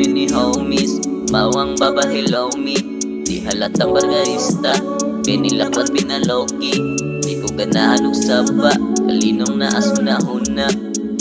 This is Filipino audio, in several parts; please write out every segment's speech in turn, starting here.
rami ni homies. Mawang babahelaw me, di halatang bargarista. Pinilakot pinaloki, di ko ganahan og saba. Kalinong na asunahuna,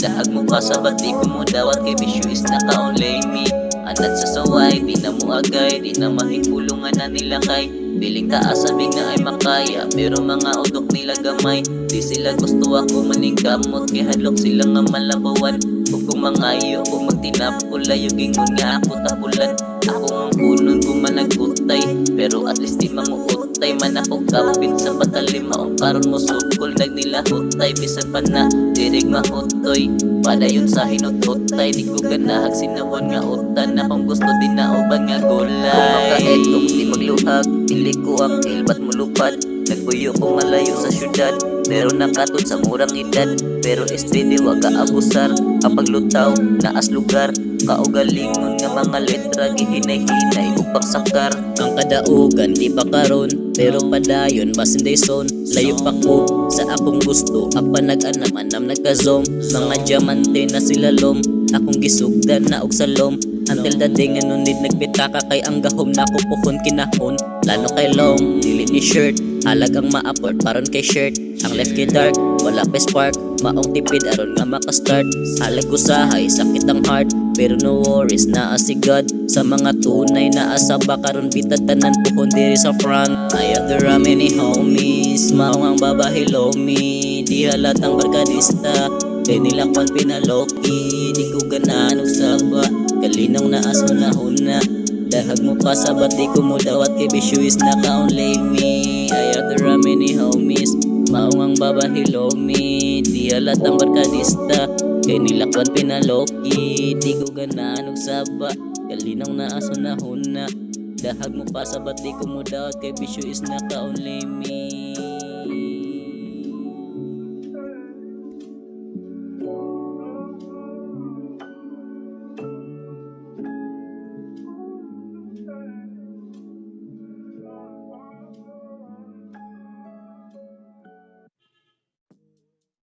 dahag mo kasabat di ko mo dawat. Kay bisyo is naka-only me. Anad sa saway, di na mo agay, di na mahipulungan na nila kay. Piling kaasabing na ay makaya, pero mga utok nila gamay. Di sila gusto ako maningkamot, kay hadlok sila nga malabawan. Huwag kong mangayo, kung magtinapol, layuging nga ako tapulan. Ako ang punon kung managutay, pero at least di manguutay. Man ako kapin sa patalima, ang karon mo sukol, nila hutay. Bisan pa na, dirig mahutoy, padayon sa hinututay. Di ko ganahag sinawon nga utan, akong gusto din na uban nga gulay. Makaetong di magluhag, pili ko ang ilbat mulupad. Nagbuyo ko malayo sa syudad, pero nakatod sa murang edad. Pero estili wag kaabusar, ang paglutaw naas lugar. Kaugalingon nga mga letra, gihinay-hinay o pagsakar. Ang kadaugan di pa karon, pero padayon basinday son. Layo pa ko sa akong gusto, apa nag-anam-anam nagkazom. Mga diamante na sila lom, akong gisugdan na og salom. Until the day nga nunid nagpitaka, kay ang gahom na kupuhon kinahon. Lalo kay long, dili ni shirt, halag ang ma-apport paron kay shirt. Ang left kay dark, wala pa spark, maong tipid aron nga makastart. Halag usahay, sakit ang heart, pero no worries, naa si God. Sa mga tunay na asaba, karon bitad tanan puhon diri sa front. I have the ramen ni homies, maong ang babahilo me. Di halatang barkadista, kay nila kwan pinaloki. Di ko ganahan og saba, kalinong na asunahuna. Dahag mo pa sa bati ko mo dawat, kay bisyo is naka-only me. I have the ramen ni homies, maong ang babahilo me. Di halatang barkadista, kay nila kwan pinaloki. Di ko ganahan og saba, kalinong na asunahuna. Dahag mo pa sa bati ko mo dawat, kay bisyo is naka-only me.